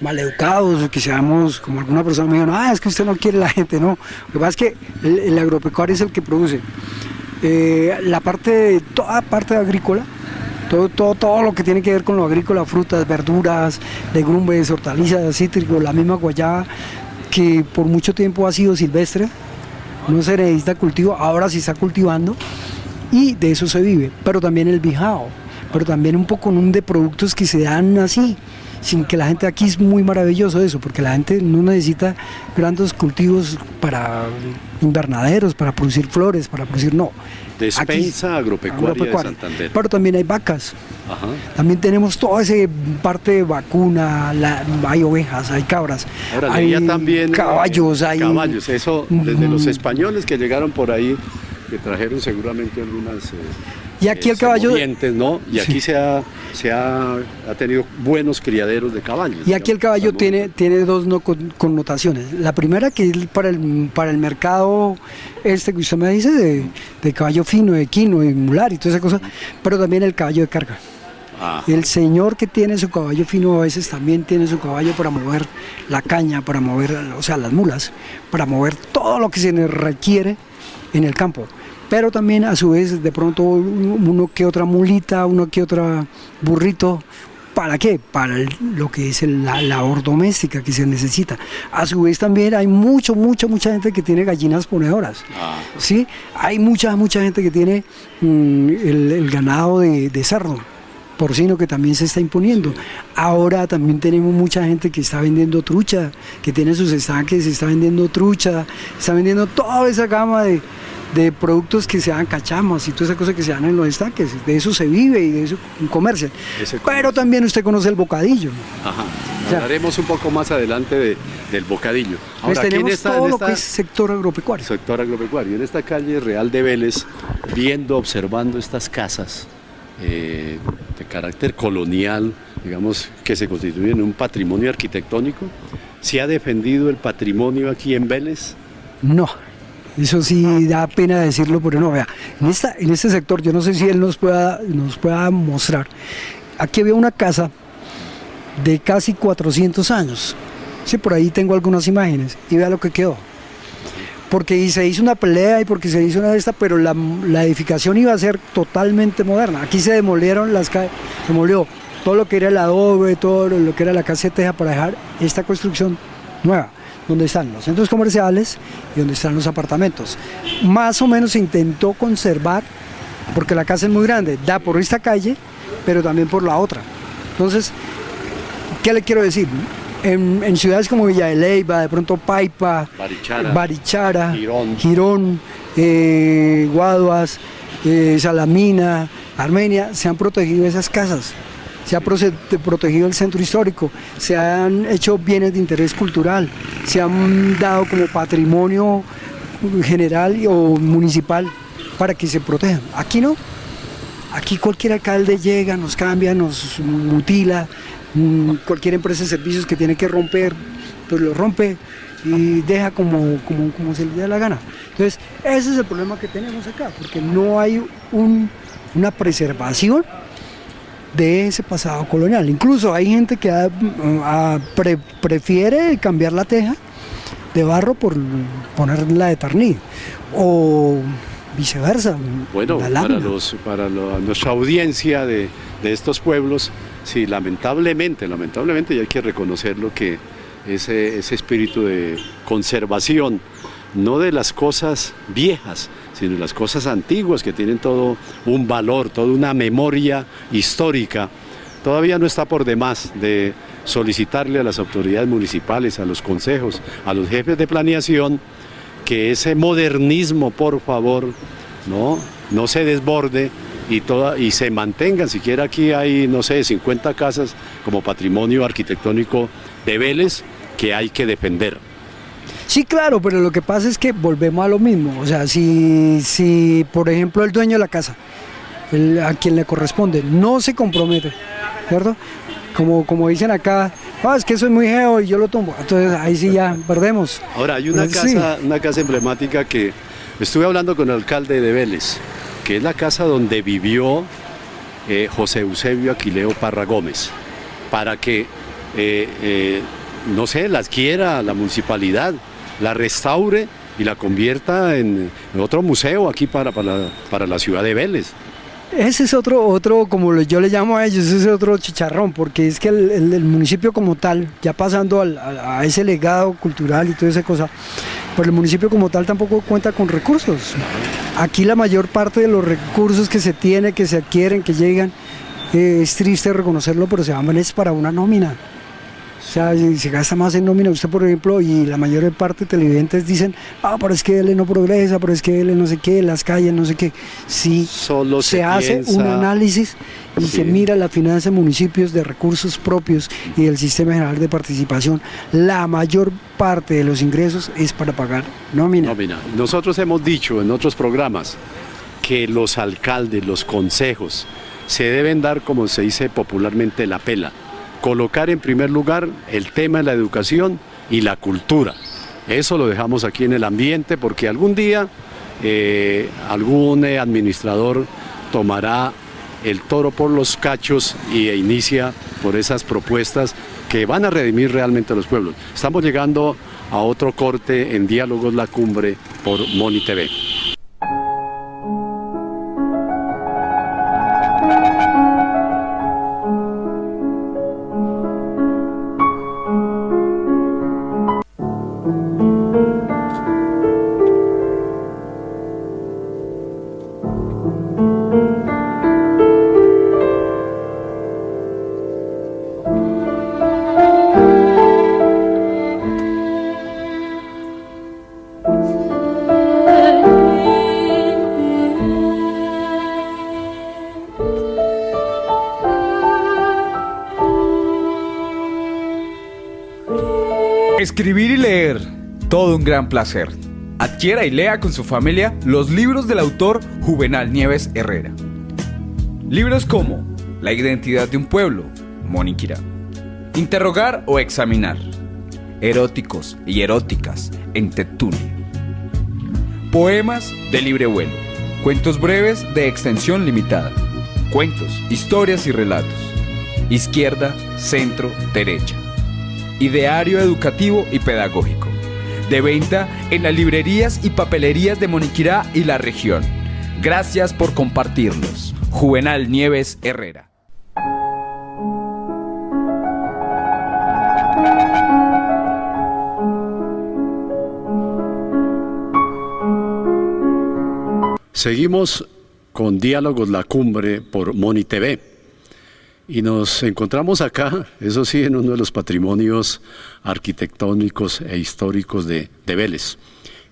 Speaker 3: maleducados o que seamos, como alguna persona me dijo, es que usted no quiere la gente, no. Lo que pasa es que el agropecuario es el que produce toda parte agrícola, todo lo que tiene que ver con lo agrícola, frutas, verduras, legumbres, hortalizas, cítricos, la misma guayaba que por mucho tiempo ha sido silvestre, no se necesita cultivo, ahora sí está cultivando y de eso se vive, pero también el bijao, pero también un poco de productos que se dan así, sin que la gente, aquí es muy maravilloso eso, porque la gente no necesita grandes cultivos para invernaderos, para producir flores, para producir, no.
Speaker 2: Despensa agropecuaria de Santander.
Speaker 3: Pero también hay vacas.
Speaker 2: Ajá.
Speaker 3: También tenemos toda esa parte de vacuna, hay ovejas, hay cabras,
Speaker 2: ahora,
Speaker 3: hay
Speaker 2: también,
Speaker 3: caballos, hay
Speaker 2: caballos, eso desde los españoles que llegaron por ahí, que trajeron seguramente algunas
Speaker 3: y aquí el caballo,
Speaker 2: ¿no? Y aquí
Speaker 3: sí.
Speaker 2: se ha tenido buenos criaderos de caballos.
Speaker 3: Y aquí el caballo tiene dos connotaciones. La primera, que es para el mercado que usted me dice, de caballo fino, de equino, de mular y toda esa cosa, pero también el caballo de carga. El señor que tiene su caballo fino a veces también tiene su caballo para mover la caña, para mover, las mulas, para mover todo lo que se le requiere en el campo. Pero también a su vez de pronto uno que otra mulita, uno que otra burrito, ¿Para qué? Para lo que es la labor doméstica que se necesita. A su vez también hay mucha gente que tiene gallinas ponedoras. ¿Sí? Hay mucha gente que tiene el ganado de cerdo porcino, que también se está imponiendo. Ahora también tenemos mucha gente que está vendiendo trucha, que tiene sus estanques, está vendiendo trucha, está vendiendo toda esa gama de productos que se dan cachamas y toda esa cosa que se dan en los estanques. De eso se vive y de eso comercial. Pero también usted conoce el bocadillo.
Speaker 2: Ajá.
Speaker 3: O sea,
Speaker 2: Hablaremos un poco más adelante del bocadillo.
Speaker 3: Ahora, pues tenemos todo lo que es sector agropecuario.
Speaker 2: Sector agropecuario. En esta calle Real de Vélez, observando estas casas de carácter colonial, digamos, que se constituyen en un patrimonio arquitectónico, ¿se ha defendido el patrimonio aquí en Vélez?
Speaker 3: No. Eso sí da pena decirlo, pero no, vea, en este sector, yo no sé si él nos pueda mostrar, aquí había una casa de casi 400 años, sí, por ahí tengo algunas imágenes, y vea lo que quedó, porque se hizo una pelea y porque se hizo una de estas, pero la edificación iba a ser totalmente moderna. Aquí se demolieron se demolió todo lo que era el adobe, todo lo que era la casa de teja para dejar esta construcción nueva, donde están los centros comerciales y donde están los apartamentos. Más o menos se intentó conservar, porque la casa es muy grande, da por esta calle, pero también por la otra. Entonces, ¿qué le quiero decir? En ciudades como Villa de Leyva, de pronto Paipa, Barichara, Girón, Guaduas, Salamina, Armenia, se han protegido esas casas. Se ha protegido el centro histórico, se han hecho bienes de interés cultural, se han dado como patrimonio general o municipal para que se protejan. Aquí no, aquí cualquier alcalde llega, nos cambia, nos mutila, cualquier empresa de servicios que tiene que romper, pues lo rompe y deja como se le dé la gana. Entonces, ese es el problema que tenemos acá, porque no hay una preservación de ese pasado colonial. Incluso hay gente que prefiere cambiar la teja de barro por ponerla de tarnía, o viceversa.
Speaker 2: Bueno, para nuestra audiencia de estos pueblos, sí, lamentablemente, y hay que reconocerlo, que ese espíritu de conservación, no de las cosas viejas, sino de las cosas antiguas que tienen todo un valor, toda una memoria histórica, todavía no está por demás de solicitarle a las autoridades municipales, a los consejos, a los jefes de planeación, que ese modernismo, por favor, no se desborde y se mantengan. Siquiera aquí hay, no sé, 50 casas como patrimonio arquitectónico de Vélez que hay que defender.
Speaker 3: Sí, claro, pero lo que pasa es que volvemos a lo mismo. O sea, si por ejemplo el dueño de la casa, a quien le corresponde, no se compromete, ¿cierto? Como dicen acá, es que soy muy geo y yo lo tumbo. Entonces ahí sí ya perdemos.
Speaker 2: Ahora, hay una casa emblemática que estuve hablando con el alcalde de Vélez, que es la casa donde vivió José Eusebio Aquileo Parra Gómez, para que, no sé, la adquiera la municipalidad, la restaure y la convierta en otro museo aquí para la ciudad de Vélez.
Speaker 3: Ese es otro, como yo le llamo a ellos, ese es otro chicharrón, porque es que el municipio como tal, ya pasando a ese legado cultural y toda esa cosa, pues el municipio como tal tampoco cuenta con recursos. Aquí la mayor parte de los recursos que se tiene, que se adquieren, que llegan, es triste reconocerlo, pero se van para una nómina. O sea, se gasta más en nómina. Usted, por ejemplo, y la mayor parte de televidentes dicen, pero es que él no progresa, pero es que él no sé qué, las calles, no sé qué. Sí,
Speaker 2: solo
Speaker 3: se hace un análisis y se mira la finanza de municipios de recursos propios y del sistema general de participación. La mayor parte de los ingresos es para pagar nómina.
Speaker 2: Nosotros hemos dicho en otros programas que los alcaldes, los consejos, se deben dar, como se dice popularmente, la pela. Colocar en primer lugar el tema de la educación y la cultura. Eso lo dejamos aquí en el ambiente, porque algún día algún administrador tomará el toro por los cachos e inicia por esas propuestas que van a redimir realmente a los pueblos. Estamos llegando a otro corte en Diálogos La Cumbre por Moni TV.
Speaker 4: Escribir y leer, todo un gran placer. Adquiera y lea con su familia los libros del autor Juvenal Nieves Herrera. Libros como La identidad de un pueblo, Moniquirá. Interrogar o examinar. Eróticos y eróticas en Tetuli. Poemas de libre vuelo. Cuentos breves de extensión limitada. Cuentos, historias y relatos. Izquierda, centro, derecha. Ideario educativo y pedagógico. De venta en las librerías y papelerías de Moniquirá y la región. Gracias por compartirlos. Juvenal Nieves Herrera.
Speaker 2: Seguimos con Diálogos La Cumbre por Moni TV y nos encontramos acá, eso sí, en uno de los patrimonios arquitectónicos e históricos de Vélez,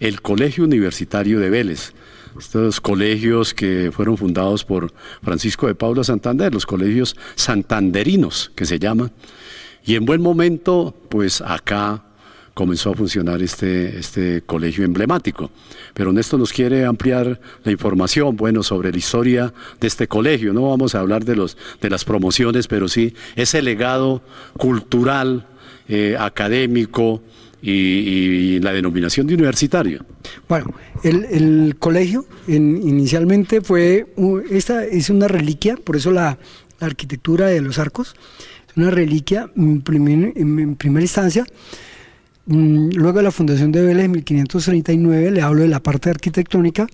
Speaker 2: el Colegio Universitario de Vélez. Estos colegios que fueron fundados por Francisco de Paula Santander, los colegios santanderinos que se llaman, y en buen momento, pues acá comenzó a funcionar este colegio emblemático. Pero Néstor nos quiere ampliar la información, bueno, sobre la historia de este colegio. No vamos a hablar de las promociones, pero sí ese legado cultural, académico y la denominación de universitario.
Speaker 3: Bueno, el colegio inicialmente esta es una reliquia, por eso la arquitectura de los arcos, es una reliquia en primera instancia. Luego de la fundación de Vélez en 1539, le hablo de la parte arquitectónica,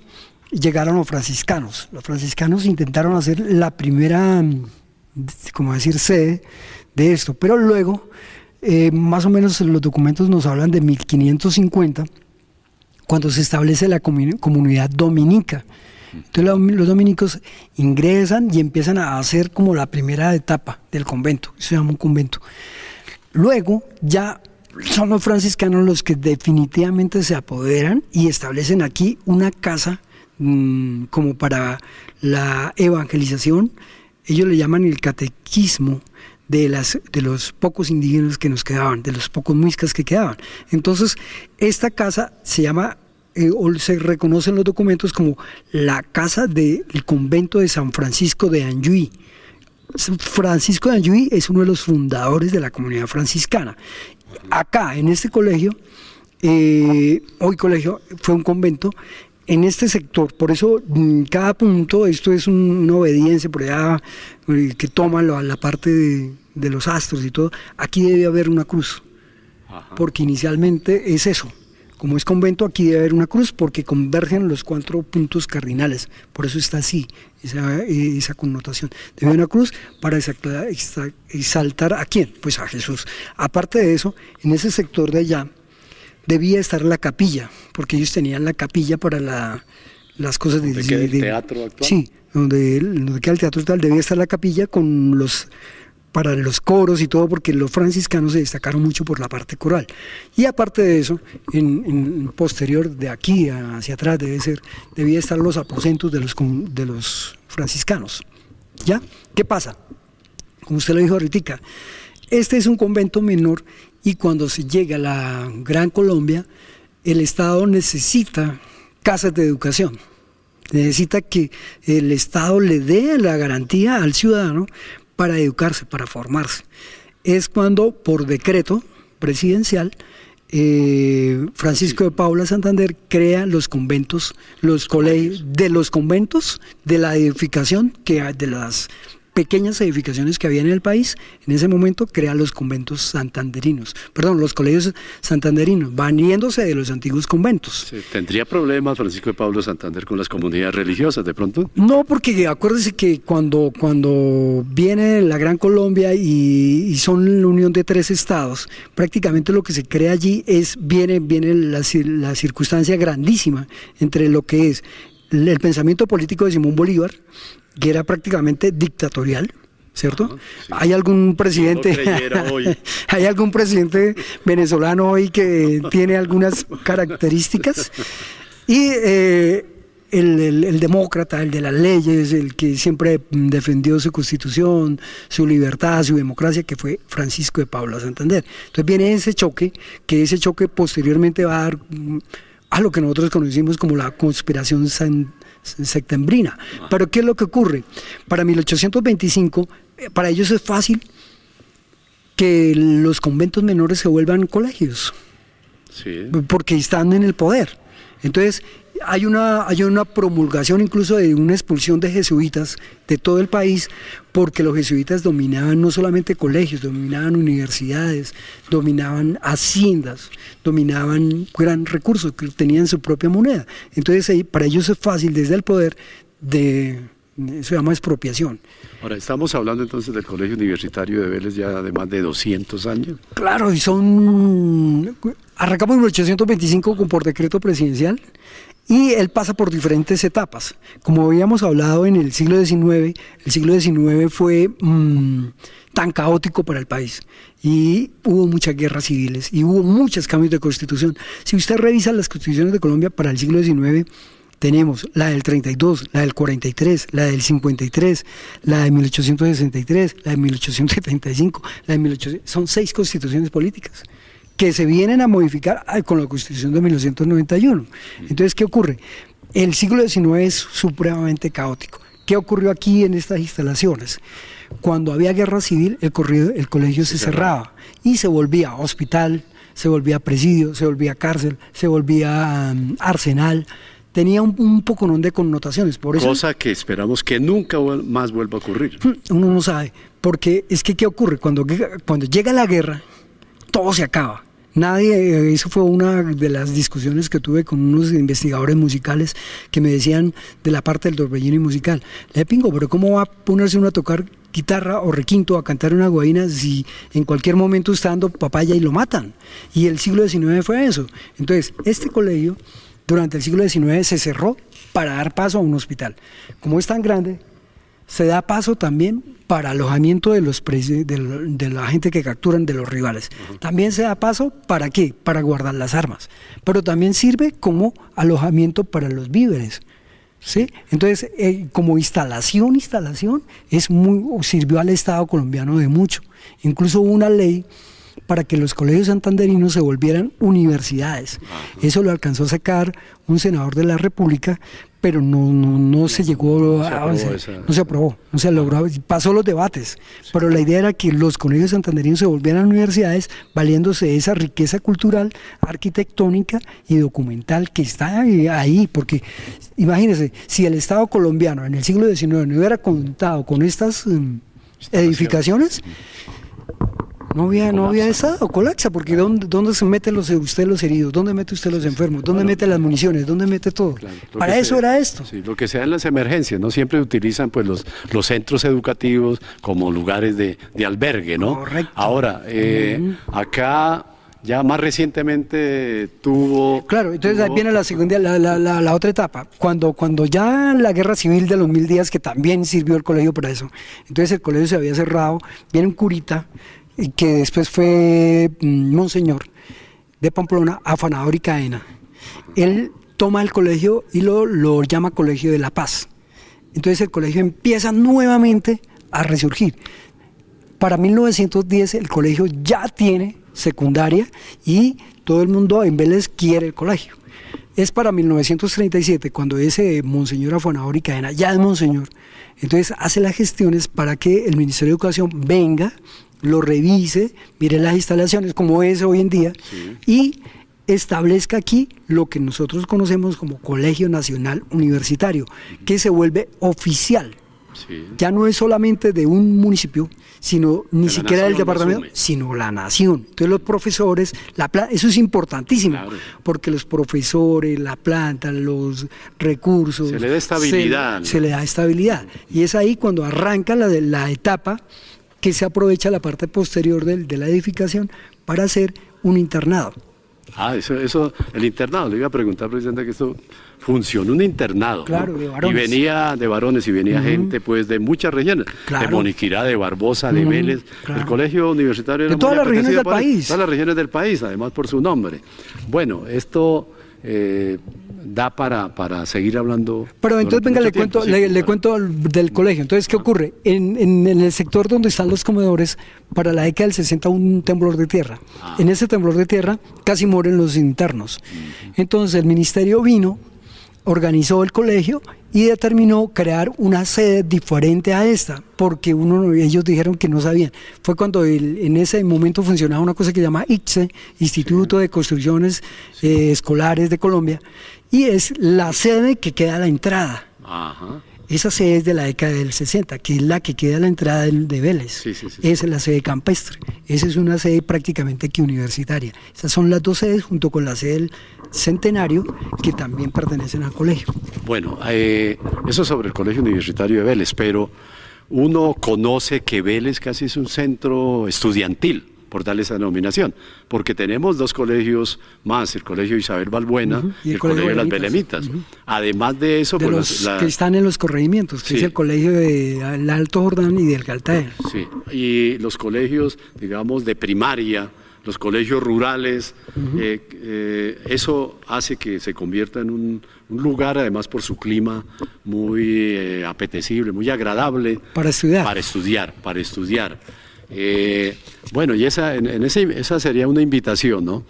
Speaker 3: llegaron los franciscanos. Los franciscanos intentaron hacer la primera, como decir, sede de esto, pero luego, más o menos los documentos nos hablan de 1550, cuando se establece la comunidad dominica. Entonces los dominicos ingresan y empiezan a hacer como la primera etapa del convento, eso se llama un convento. Luego ya son los franciscanos los que definitivamente se apoderan y establecen aquí una casa como para la evangelización. Ellos le llaman el catequismo de los pocos indígenas que nos quedaban, de los pocos muiscas que quedaban. Entonces, esta casa se llama, o se reconoce en los documentos como la casa del convento de San Francisco de Anjuy. Francisco de Anjuy es uno de los fundadores de la comunidad franciscana. Acá, en este colegio, hoy colegio, fue un convento, en este sector, por eso cada punto, esto es una obediencia por allá que toma la parte de los astros y todo, aquí debe haber una cruz, porque inicialmente es eso, como es convento aquí debe haber una cruz porque convergen los 4 puntos cardinales, por eso está así, esa connotación. Debe haber una cruz para exaltar ¿a quién? Pues a Jesús. Aparte de eso, en ese sector de allá debía estar la capilla, porque ellos tenían la capilla para las cosas de...
Speaker 2: ¿El teatro actual?
Speaker 3: Sí, donde queda el teatro actual, debía estar la capilla para los coros y todo, porque los franciscanos se destacaron mucho por la parte coral. Y aparte de eso, en posterior, de aquí hacia atrás, debía estar los aposentos de los franciscanos. ¿Ya? ¿Qué pasa? Como usted lo dijo ahorita, este es un convento menor y cuando se llega a la Gran Colombia, el Estado necesita casas de educación. Necesita que el Estado le dé la garantía al ciudadano para educarse, para formarse. Es cuando, por decreto presidencial, Francisco de Paula Santander crea los conventos, los colegios, de los conventos, de la edificación, de las pequeñas edificaciones que había en el país, en ese momento crea los conventos santanderinos, los colegios santanderinos, valiéndose de los antiguos conventos.
Speaker 2: ¿Tendría problemas Francisco de Paula Santander con las comunidades religiosas de pronto?
Speaker 3: No, porque acuérdese que cuando viene la Gran Colombia y son la unión de 3 estados, prácticamente lo que se crea allí viene la circunstancia grandísima entre lo que es el pensamiento político de Simón Bolívar, que era prácticamente dictatorial, ¿cierto? Sí. ¿Hay algún presidente hay algún presidente venezolano hoy que tiene algunas características? Y el demócrata, el de las leyes, el que siempre defendió su constitución, su libertad, su democracia, que fue Francisco de Paula Santander. Entonces viene ese choque, que ese choque posteriormente va a dar a lo que nosotros conocimos como la conspiración septembrina. Pero ¿qué es lo que ocurre? Para 1825, para ellos es fácil que los conventos menores se vuelvan colegios,
Speaker 2: Sí.
Speaker 3: porque están en el poder. Entonces hay una promulgación incluso de una expulsión de jesuitas de todo el país, porque los jesuitas dominaban no solamente colegios, dominaban universidades, dominaban haciendas, dominaban gran recursos, que tenían su propia moneda. Entonces ahí, para ellos es fácil desde el poder se llama expropiación.
Speaker 2: Ahora, estamos hablando entonces del Colegio Universitario de Vélez ya de más de 200 años.
Speaker 3: Claro, y arrancamos en 1825 por decreto presidencial, y él pasa por diferentes etapas. Como habíamos hablado en el siglo XIX, el siglo XIX fue tan caótico para el país, y hubo muchas guerras civiles, y hubo muchos cambios de constitución. Si usted revisa las constituciones de Colombia para el siglo XIX, tenemos la del 32, la del 43, la del 53, la de 1863, la de 1875, la de 1800, son 6 constituciones políticas que se vienen a modificar con la Constitución de 1991. Entonces, ¿qué ocurre? El siglo XIX es supremamente caótico. ¿Qué ocurrió aquí en estas instalaciones? Cuando había guerra civil, el colegio se cerraba y se volvía hospital, se volvía presidio, se volvía cárcel, se volvía arsenal. Tenía un poconón de connotaciones. Por eso,
Speaker 2: cosa que esperamos que nunca más vuelva a ocurrir.
Speaker 3: Uno no sabe, porque es que ¿qué ocurre? Cuando llega la guerra, todo se acaba. Eso fue una de las discusiones que tuve con unos investigadores musicales que me decían de la parte del torbellino y musical. Le pingo, pero ¿cómo va a ponerse uno a tocar guitarra o requinto, a cantar una guaina, si en cualquier momento está dando papaya y lo matan? Y el siglo XIX fue eso. Entonces, este colegio durante el siglo XIX se cerró para dar paso a un hospital. Como es tan grande, se da paso también para alojamiento de la gente que capturan, de los rivales. También se da paso, ¿para qué? Para guardar las armas. Pero también sirve como alojamiento para los víveres, ¿sí? Entonces, como instalación, sirvió al Estado colombiano de mucho. Incluso hubo una ley para que los colegios santanderinos se volvieran universidades. Eso lo alcanzó a sacar un senador de la República, pero no se llegó no se aprobó, no se logró, pasó los debates, pero la idea era que los colegios santanderinos se volvieran universidades, valiéndose de esa riqueza cultural, arquitectónica y documental que está ahí, porque imagínense, si el Estado colombiano en el siglo XIX no hubiera contado con estas edificaciones, no había Estado, colapsa, porque ¿dónde se meten usted los heridos? ¿Dónde mete usted los enfermos? ¿Dónde mete las municiones? ¿Dónde mete todo? Claro, para eso era esto.
Speaker 2: Sí, lo que se da en las emergencias, ¿no? Siempre utilizan pues los centros educativos como lugares de albergue, ¿no?
Speaker 3: Correcto.
Speaker 2: Ahora, acá ya más recientemente tuvo...
Speaker 3: Claro, entonces ahí viene la segunda, la otra etapa, cuando ya la guerra civil de los 1000 días, que también sirvió el colegio para eso, entonces el colegio se había cerrado, viene un curita, que después fue Monseñor de Pamplona, afanador y cadena. Él toma el colegio y lo llama Colegio de la Paz. Entonces el colegio empieza nuevamente a resurgir. Para 1910 el colegio ya tiene secundaria y todo el mundo en Vélez quiere el colegio. Es para 1937 cuando ese Monseñor afanador y cadena ya es Monseñor. Entonces hace las gestiones para que el Ministerio de Educación venga, lo revise, mire las instalaciones como es hoy en día, y establezca aquí lo que nosotros conocemos como Colegio Nacional Universitario, que se vuelve oficial. Ya no es solamente de un municipio, sino ni siquiera del departamento, sino la nación. Entonces los profesores, eso es importantísimo, claro, porque los profesores, la planta, los recursos...
Speaker 2: Se le da estabilidad.
Speaker 3: Se le da estabilidad. Y es ahí cuando arranca la etapa que se aprovecha la parte posterior de la edificación para hacer un internado.
Speaker 2: Eso, el internado, le iba a preguntar precisamente que esto funcionó, un internado.
Speaker 3: Claro,
Speaker 2: ¿no?
Speaker 3: de varones.
Speaker 2: Y venía de varones y venía gente pues de muchas regiones,
Speaker 3: claro,
Speaker 2: de Moniquirá, de Barbosa, de Vélez,
Speaker 3: claro,
Speaker 2: el colegio universitario era
Speaker 3: de todas las regiones del país.
Speaker 2: Todas las regiones del país, además por su nombre. Bueno, esto da para seguir hablando.
Speaker 3: Pero entonces venga, le cuento, le cuento del colegio. Entonces, ¿qué ocurre? En el sector donde están los comedores, para la década del 60 hubo un temblor de tierra. En ese temblor de tierra casi mueren los internos. Entonces el ministerio vino, organizó el colegio y determinó crear una sede diferente a esta, porque ellos dijeron que no sabían. Fue cuando en ese momento funcionaba una cosa que se llama ICSE, Instituto de Construcciones Escolares de Colombia, y es la sede que queda a la entrada.
Speaker 2: Ajá.
Speaker 3: Esa sede es de la década del 60, que es la que queda a la entrada de Vélez.
Speaker 2: Sí.
Speaker 3: Esa es la sede campestre. Esa es una sede prácticamente que universitaria. Esas son las dos sedes junto con la sede del Centenario, que también pertenecen al colegio.
Speaker 2: Bueno, eso sobre el Colegio Universitario de Vélez, pero uno conoce que Vélez casi es un centro estudiantil, por darle esa denominación, porque tenemos dos colegios más, el Colegio Isabel Balbuena y el Colegio de las Belemitas. Además de eso,
Speaker 3: de los que están en los corregimientos, que es el Colegio del Alto Jordán y del Galtaer.
Speaker 2: Sí, y los colegios, digamos, de primaria, los colegios rurales, eso hace que se convierta en un lugar, además por su clima, muy apetecible, muy agradable.
Speaker 3: Para estudiar.
Speaker 2: Para estudiar. Bueno, y esa sería una invitación, ¿no?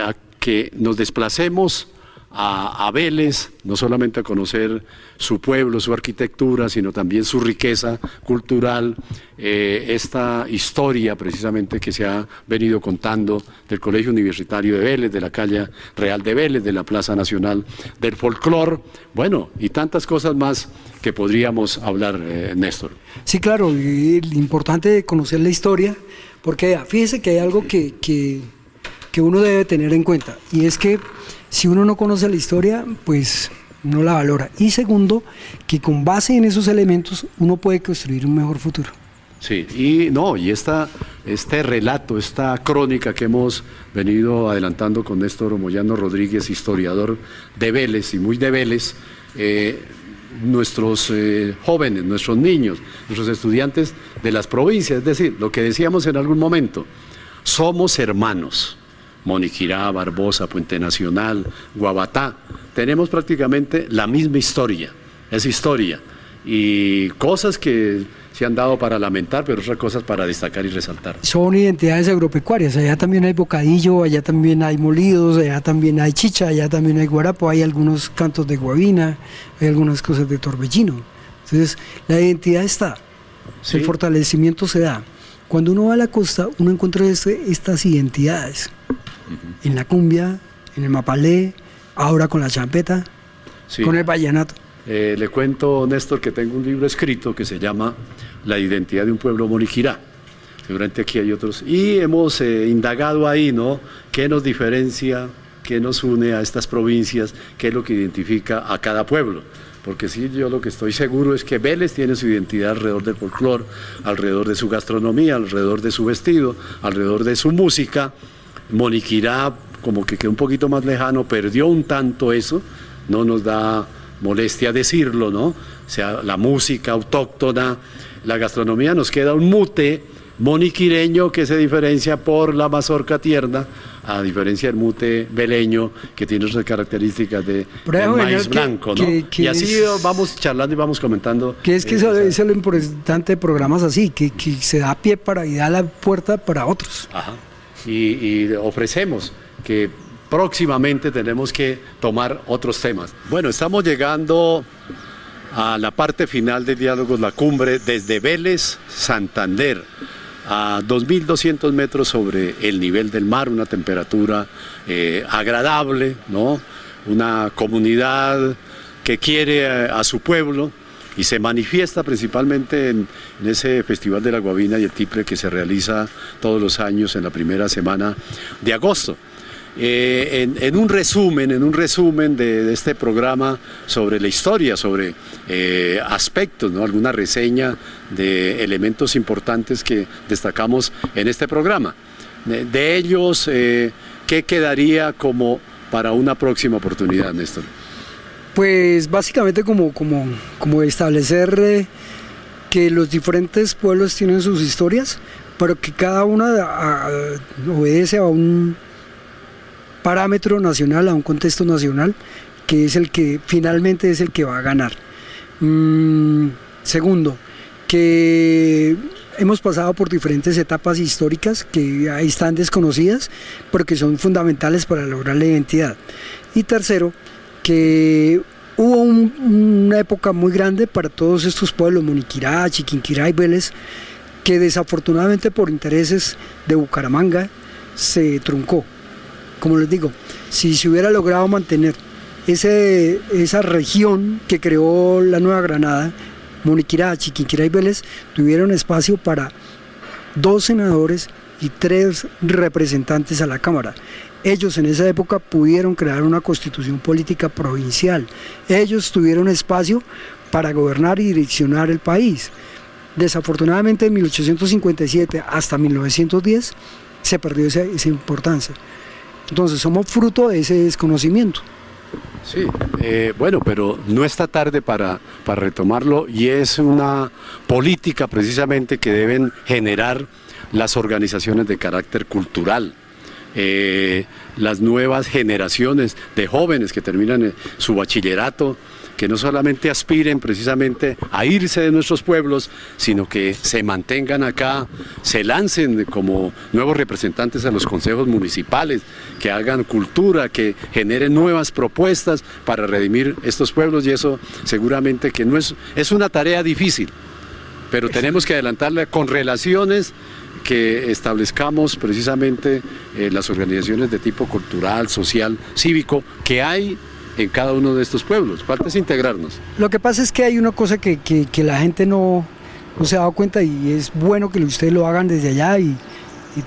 Speaker 2: A que nos desplacemos a Vélez, no solamente a conocer su pueblo, su arquitectura, sino también su riqueza cultural, esta historia precisamente que se ha venido contando del Colegio Universitario de Vélez, de la calle Real de Vélez, de la Plaza Nacional del Folclor, bueno, y tantas cosas más que podríamos hablar, Néstor.
Speaker 3: Sí, claro, y importante conocer la historia, porque fíjese que hay algo que uno debe tener en cuenta, y es que si uno no conoce la historia, pues no la valora. Y segundo, que con base en esos elementos uno puede construir un mejor futuro.
Speaker 2: Sí, y este relato, esta crónica que hemos venido adelantando con Néstor Moyano Rodríguez, historiador de Vélez y muy de Vélez, nuestros jóvenes, nuestros niños, nuestros estudiantes de las provincias, es decir, lo que decíamos en algún momento, somos hermanos. Moniquirá, Barbosa, Puente Nacional, Guabatá, tenemos prácticamente la misma historia, es historia, y cosas que se han dado para lamentar, pero otras cosas para destacar y resaltar.
Speaker 3: Son identidades agropecuarias, allá también hay bocadillo, allá también hay molidos, allá también hay chicha, allá también hay guarapo, hay algunos cantos de guabina, hay algunas cosas de torbellino. Entonces, la identidad está, ¿sí? El fortalecimiento se da. Cuando uno va a la costa, uno encuentra estas identidades. En la cumbia, en el mapalé, ahora con la champeta, sí, con el vallenato.
Speaker 2: Le cuento, Néstor, que tengo un libro escrito que se llama La identidad de un pueblo moniquirá. Seguramente aquí hay otros. Y hemos indagado ahí, ¿no? ¿Qué nos diferencia, qué nos une a estas provincias, qué es lo que identifica a cada pueblo? Porque sí, yo lo que estoy seguro es que Vélez tiene su identidad alrededor del folclor, alrededor de su gastronomía, alrededor de su vestido, alrededor de su música. Moniquirá, como que quedó un poquito más lejano, perdió un tanto eso, no nos da molestia decirlo, ¿no? O sea, la música autóctona, la gastronomía, nos queda un mute moniquireño que se diferencia por la mazorca tierna, a diferencia del mute veleño, que tiene otras características de maíz blanco, ¿no? Y así vamos charlando y vamos comentando.
Speaker 3: Que es que eso es lo importante de programas así, que se da pie y da la puerta para otros.
Speaker 2: Ajá. Y ofrecemos que próximamente tenemos que tomar otros temas. Bueno, estamos llegando a la parte final de Diálogos La Cumbre desde Vélez, Santander, a 2.200 metros sobre el nivel del mar, una temperatura agradable, ¿no? Una comunidad que quiere a su pueblo y se manifiesta principalmente en ese Festival de la Guabina y el Tiple que se realiza todos los años en la primera semana de agosto. En un resumen de este programa sobre la historia, sobre aspectos, ¿no? Alguna reseña de elementos importantes que destacamos en este programa. De ellos, ¿qué quedaría como para una próxima oportunidad, Néstor?
Speaker 3: Pues básicamente como establecer que los diferentes pueblos tienen sus historias, pero que cada una obedece a un parámetro nacional, a un contexto nacional, que es el que finalmente es el que va a ganar. Segundo, que hemos pasado por diferentes etapas históricas que ahí están desconocidas, pero que son fundamentales para lograr la identidad. Y tercero, que hubo una época muy grande para todos estos pueblos, Moniquirá, Chiquinquirá y Vélez, que desafortunadamente por intereses de Bucaramanga se truncó. Como les digo, si se hubiera logrado mantener esa región que creó la Nueva Granada, Moniquirá, Chiquinquirá y Vélez, tuvieron espacio para 2 senadores y 3 representantes a la Cámara. Ellos en esa época pudieron crear una constitución política provincial. Ellos tuvieron espacio para gobernar y direccionar el país. Desafortunadamente en 1857 hasta 1910 se perdió esa importancia. Entonces somos fruto de ese desconocimiento.
Speaker 2: Sí, bueno, pero no está tarde para retomarlo, y es una política precisamente que deben generar las organizaciones de carácter cultural, las nuevas generaciones de jóvenes que terminan su bachillerato, que no solamente aspiren precisamente a irse de nuestros pueblos, sino que se mantengan acá, se lancen como nuevos representantes a los consejos municipales, que hagan cultura, que generen nuevas propuestas para redimir estos pueblos, y eso seguramente que no es una tarea difícil, pero tenemos que adelantarla con relaciones que establezcamos precisamente las organizaciones de tipo cultural, social, cívico, que hay en cada uno de estos pueblos. Falta es integrarnos.
Speaker 3: Lo que pasa es que hay una cosa que la gente no se ha dado cuenta, y es bueno que ustedes lo hagan desde allá y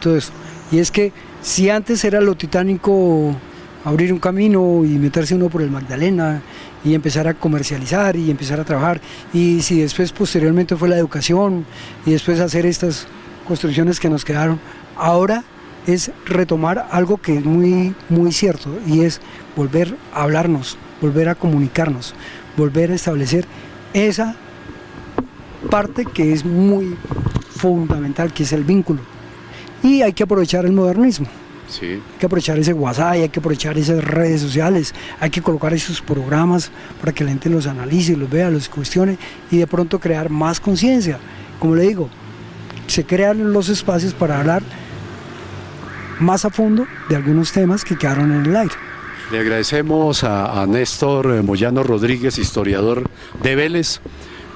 Speaker 3: todo eso. Y es que si antes era lo titánico abrir un camino y meterse uno por el Magdalena y empezar a comercializar y empezar a trabajar, y si después posteriormente fue la educación y después hacer estas construcciones que nos quedaron, ahora es retomar algo que es muy, muy cierto, y es volver a hablarnos, volver a comunicarnos, volver a establecer esa parte que es muy fundamental, que es el vínculo. Y hay que aprovechar el modernismo.
Speaker 2: Sí.
Speaker 3: Hay que aprovechar ese WhatsApp, hay que aprovechar esas redes sociales, hay que colocar esos programas para que la gente los analice, los vea, los cuestione, y de pronto crear más conciencia. Como le digo, se crean los espacios para hablar más a fondo de algunos temas que quedaron en el aire.
Speaker 2: Le agradecemos a Néstor Moyano Rodríguez, historiador de Vélez,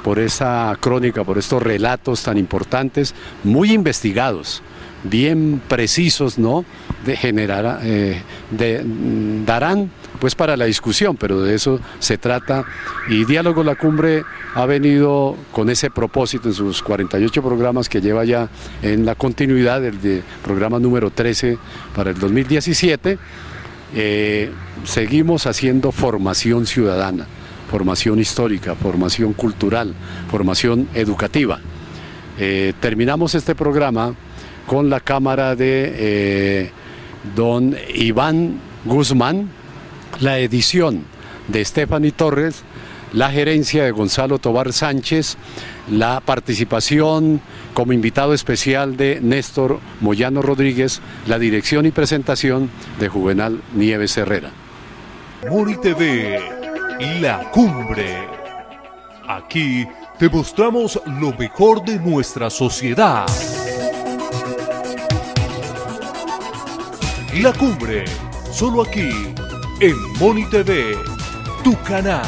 Speaker 2: por esa crónica, por estos relatos tan importantes, muy investigados, bien precisos, ¿no? Darán pues para la discusión, pero de eso se trata, y Diálogo La Cumbre ha venido con ese propósito en sus 48 programas que lleva ya en la continuidad del programa número 13 para el 2017. Seguimos haciendo formación ciudadana, formación histórica, formación cultural, formación educativa. Terminamos este programa con la cámara de don Iván Guzmán, la edición de Stephanie Torres, la gerencia de Gonzalo Tobar Sánchez, la participación como invitado especial de Néstor Moyano Rodríguez, la dirección y presentación de Juvenal Nieves Herrera.
Speaker 1: Moni TV, La Cumbre. Aquí te mostramos lo mejor de nuestra sociedad. La Cumbre, solo aquí, en Moni TV, tu canal.